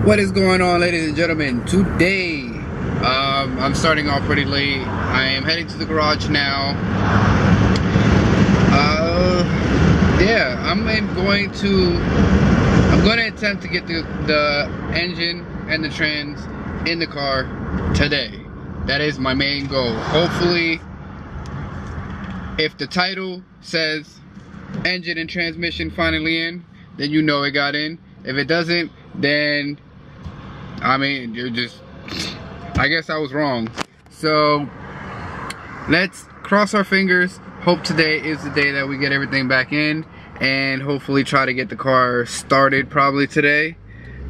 What is going on, ladies and gentlemen? Today, I'm starting off pretty late. I am heading to the garage now. Yeah, I'm going to attempt to get the engine and the trans in the car today. That is my main goal. Hopefully, if the title says engine and transmission finally in, then you know it got in. If it doesn't, then I mean, I guess I was wrong. So let's cross our fingers. Hope today is the day that we get everything back in, and hopefully try to get the car started probably today.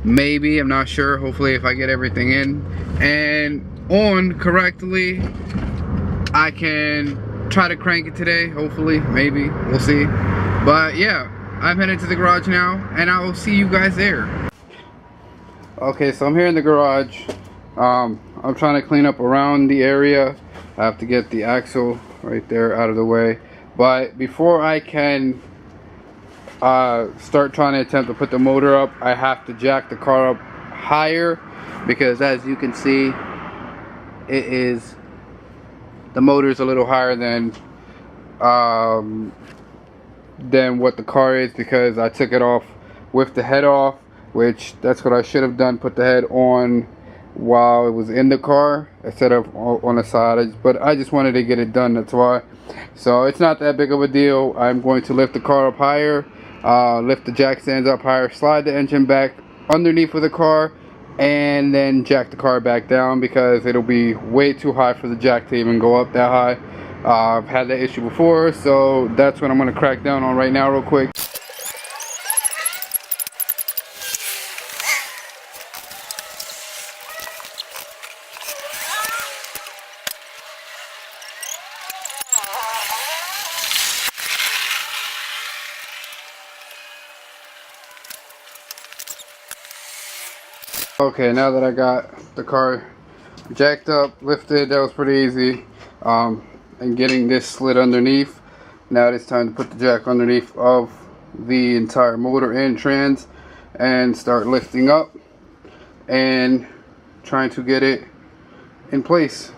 Maybe, I'm not sure. Hopefully if I get everything in and on correctly, I can try to crank it today. Hopefully, maybe, we'll see. But yeah, I'm headed to the garage now, and I will see you guys there. Okay, so I'm here in the garage. I'm trying to clean up around the area. I have to get the axle right there out of the way. But before I can start trying to attempt to put the motor up, I have to jack the car up higher, because as you can see, the motor is a little higher than what the car is, because I took it off with the head off, which that's what I should have done, put the head on while it was in the car instead of on the side. But I just wanted to get it done, that's why. So it's not that big of a deal. I'm going to lift the car up higher, lift the jack stands up higher, slide the engine back underneath of the car, and then jack the car back down, because it'll be way too high for the jack to even go up that high. I've had that issue before, so that's what I'm going to crack down on right now real quick. Okay, now that I got the car jacked up, lifted, that was pretty easy. And getting this slid underneath, now it's time to put the jack underneath of the entire motor and trans and start lifting up and trying to get it in place.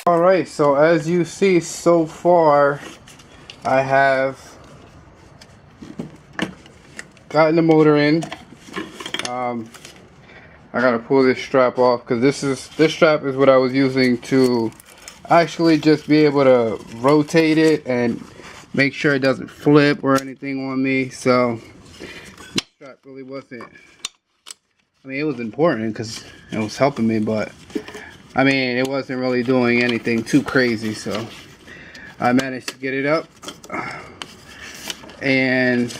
Alright, so as you see so far, I have gotten the motor in. I gotta pull this strap off, because this strap is what I was using to actually just be able to rotate it and make sure it doesn't flip or anything on me. So this strap really wasn't, I mean, it was important because it was helping me, but I mean, it wasn't really doing anything too crazy. So I managed to get it up, and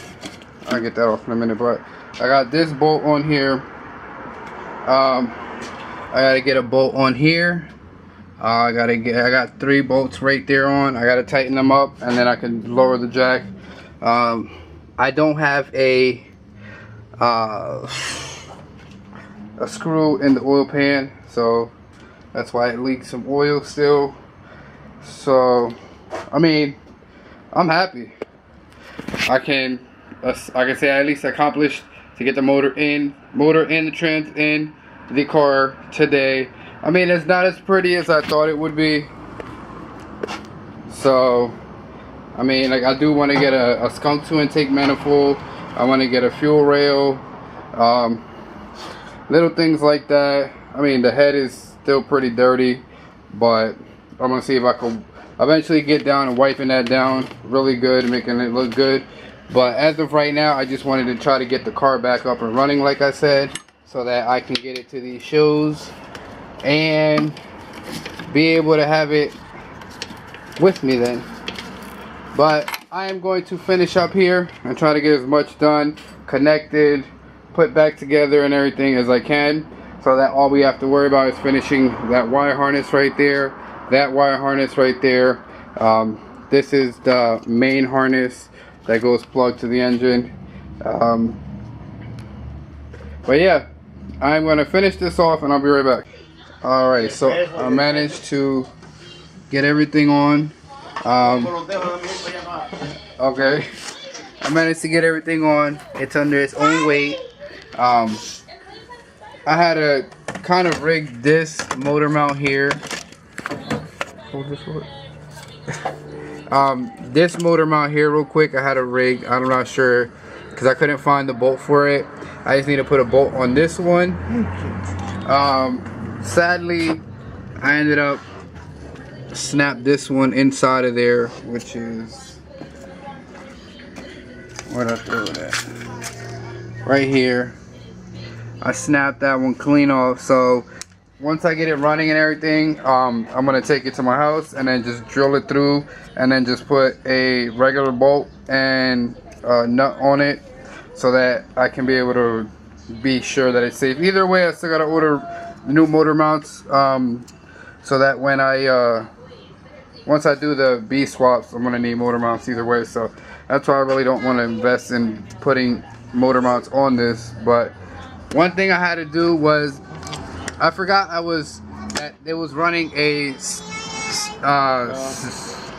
I'll get that off in a minute. But I got this bolt on here. I gotta get a bolt on here. I got 3 bolts right there on. I gotta tighten them up, and then I can lower the jack. I don't have a screw in the oil pan, so that's why it leaks some oil still. So I mean, I'm happy. I can say I at least accomplished to get the motor and the trans in the car today. I mean, it's not as pretty as I thought it would be. So I mean, like, I do want to get a skunk to intake manifold. I want to get a fuel rail. little things like that. I mean, the head is still pretty dirty, but I'm gonna see if I can eventually get down and wiping that down really good and making it look good. But as of right now, I just wanted to try to get the car back up and running, like I said, so that I can get it to these shows and be able to have it with me then. But I am going to finish up here and try to get as much done, connected, put back together and everything as I can, so that all we have to worry about is finishing that wire harness right there, that wire harness right there. This is the main harness that goes plugged to the engine. But yeah, I'm going to finish this off and I'll be right back. Alright, so I managed to get everything on. Okay, I managed to get everything on. It's under its own weight. I had to kind of rig this motor mount here. Hold this one. This motor mount here real quick, I had to rig. I'm not sure because I couldn't find the bolt for it. I just need to put a bolt on this one. Sadly, I ended up snap this one inside of there, which is where I throw it at. Right here. I snapped that one clean off. So once I get it running and everything, I'm gonna take it to my house and then just drill it through and then just put a regular bolt and nut on it so that I can be able to be sure that it's safe. Either way, I still gotta order new motor mounts so that when I once I do the B swaps, I'm gonna need motor mounts either way. So that's why I really don't want to invest in putting motor mounts on this. But one thing I had to do was I forgot that it was running a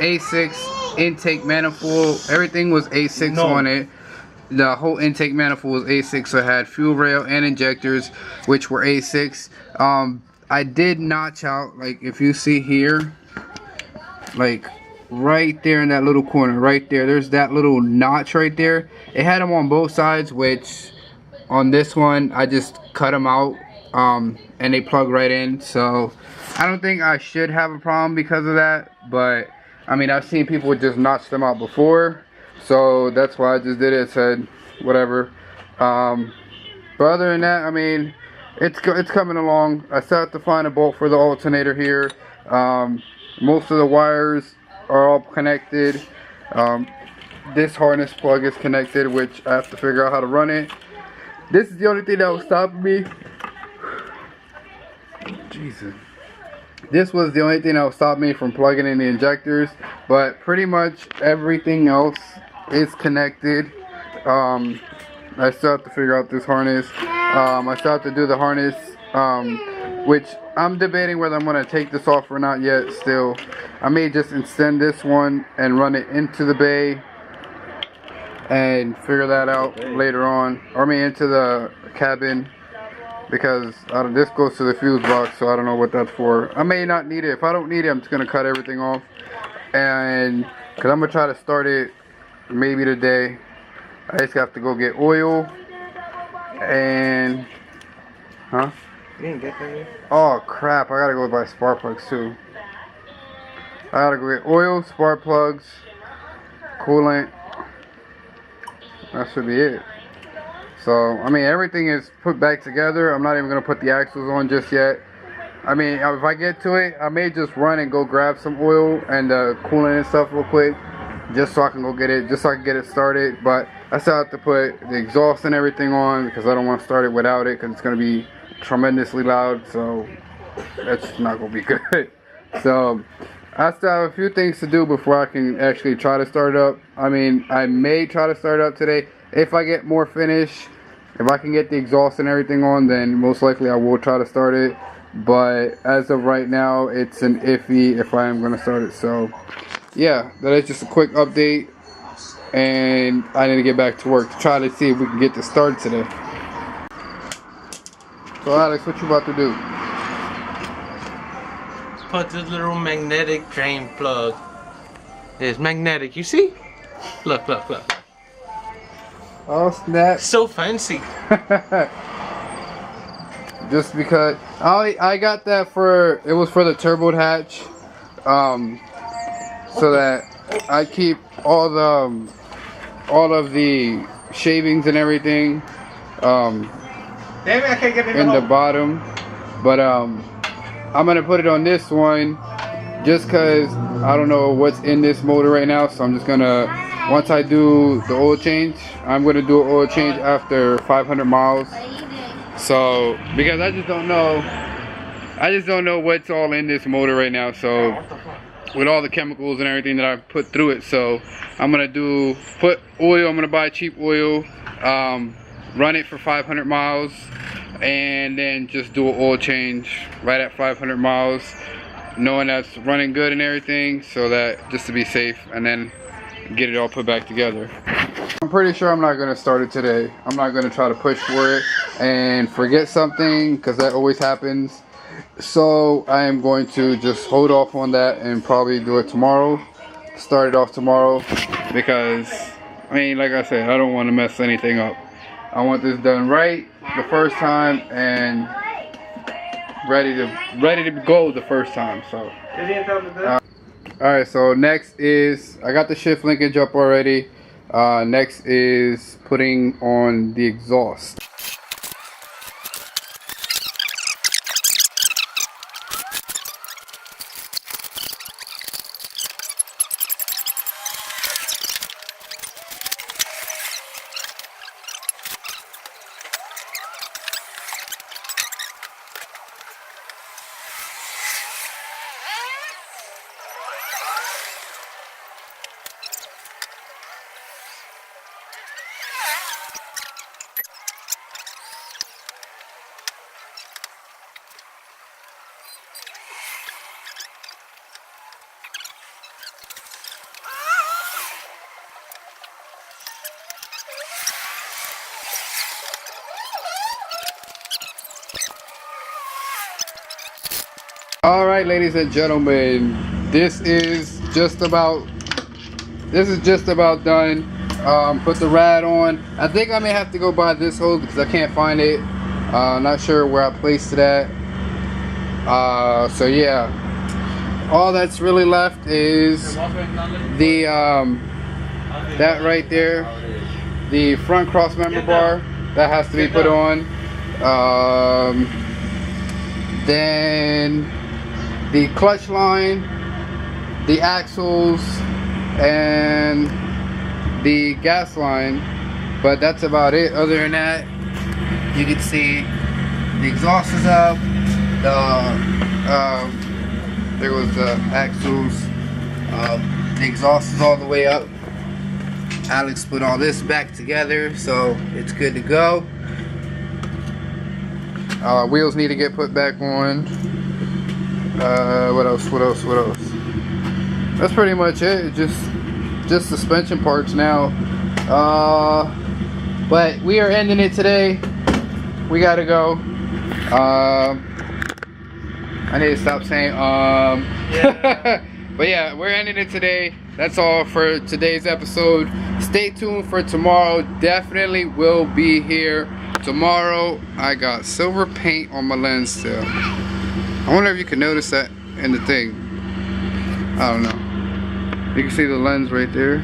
A6 intake manifold. Everything was A6 on it. The whole intake manifold was A6, so it had fuel rail and injectors, which were A6. I did notch out, like if you see here, like right there in that little corner, right there, there's that little notch right there. It had them on both sides, which on this one I just cut them out, and they plug right in. So I don't think I should have a problem because of that, but I mean, I've seen people just notch them out before, so that's why I just did it. Said whatever. But other than that, I mean, it's coming along. I still have to find a bolt for the alternator here. Most of the wires are all connected. This harness plug is connected, which I have to figure out how to run it. This is the only thing that was stopping me. Jesus. This was the only thing that would stop me from plugging in the injectors, but pretty much everything else is connected. I still have to figure out this harness. I still have to do the harness, which I'm debating whether I'm going to take this off or not yet still. I may just extend this one and run it into the bay and figure that out later on. Or I mean into the cabin, because this goes to the fuse box, so I don't know what that's for. I may not need it. If I don't need it, I'm just going to cut everything off. And because I'm going to try to start it maybe today. I just have to go get oil and you didn't get that yet? Oh crap, I gotta go buy spark plugs too. I gotta go get oil, spark plugs, coolant. That should be it. So I mean, everything is put back together. I'm not even gonna put the axles on just yet. I mean, if I get to it, I may just run and go grab some oil and coolant and stuff real quick, just so I can go get it, just so I can get it started. But I still have to put the exhaust and everything on because I don't want to start it without it, because it's going to be tremendously loud, so that's not going to be good. So I still have a few things to do before I can actually try to start it up. I mean, I may try to start it up today. If I get more finish, if I can get the exhaust and everything on, then most likely I will try to start it. But as of right now, it's an iffy if I am going to start it. So yeah, that is just a quick update, and I need to get back to work to try to see if we can get this started today. So Alex, what you about to do? Put this little magnetic drain plug. It's magnetic, you see? Look, look, look. Oh snap. So fancy. just because I got that for, it was for the turbo hatch, so that I keep all of the shavings and everything Damn it, I can't get in the bottom. But I'm gonna put it on this one just cause I don't know what's in this motor right now, so I'm just gonna, once I do the oil change, I'm gonna do an oil change after 500 miles. So because I just don't know what's all in this motor right now, so with all the chemicals and everything that I've put through it. So I'm gonna put oil, I'm gonna buy cheap oil, run it for 500 miles, and then just do an oil change right at 500 miles, knowing that's running good and everything, so that just to be safe, and then get it all put back together. I'm pretty sure I'm not gonna start it today. I'm not gonna try to push for it and forget something, because that always happens. So I am going to just hold off on that and probably do it tomorrow. Start it off tomorrow, because I mean, like I said, I don't want to mess anything up. I want this done right the first time and ready to go the first time. So alright, so next is, I got the shift linkage up already. Next is putting on the exhaust. Alright, ladies and gentlemen, this is just about done. Put the rad on. I think I may have to go buy this hose because I can't find it. Not sure where I placed it at. So yeah, all that's really left is the that right there, the front cross member bar that has to be put on. Then the clutch line, the axles, and the gas line, but that's about it. Other than that, you can see the exhaust is up, there was the axles, the exhaust is all the way up. Alex put all this back together, so it's good to go. Wheels need to get put back on. What else? That's pretty much it. Just suspension parts now. But we are ending it today. We gotta go. I need to stop saying yeah. But yeah, we're ending it today. That's all for today's episode. Stay tuned for tomorrow. Definitely will be here tomorrow. I got silver paint on my lens still. I wonder if you can notice that in the thing. I don't know. You can see the lens right there.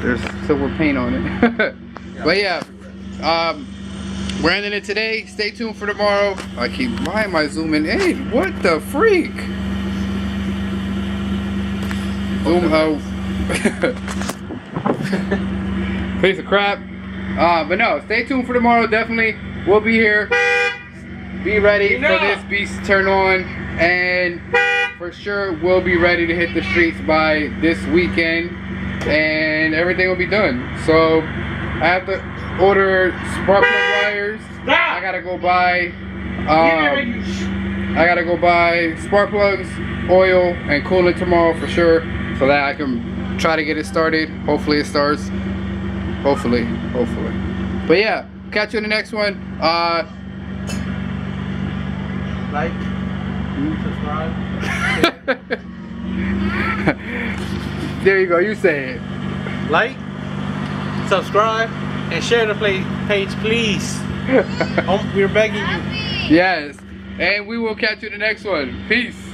There's silver paint on it. But yeah, we're ending it today. Stay tuned for tomorrow. Why am I zooming in? What the freak? Zoom out. Piece of crap. But no, stay tuned for tomorrow. Definitely, we'll be here. Be ready for this beast to turn on, and for sure we'll be ready to hit the streets by this weekend, and everything will be done. So I have to order spark plug wires. I gotta go buy spark plugs, oil, and coolant tomorrow for sure, so that I can try to get it started. Hopefully it starts. Hopefully. But yeah, catch you in the next one. Like, subscribe. There you go, you say it. Like, subscribe, and share the page, please. We're begging you. Yes. And we will catch you in the next one. Peace.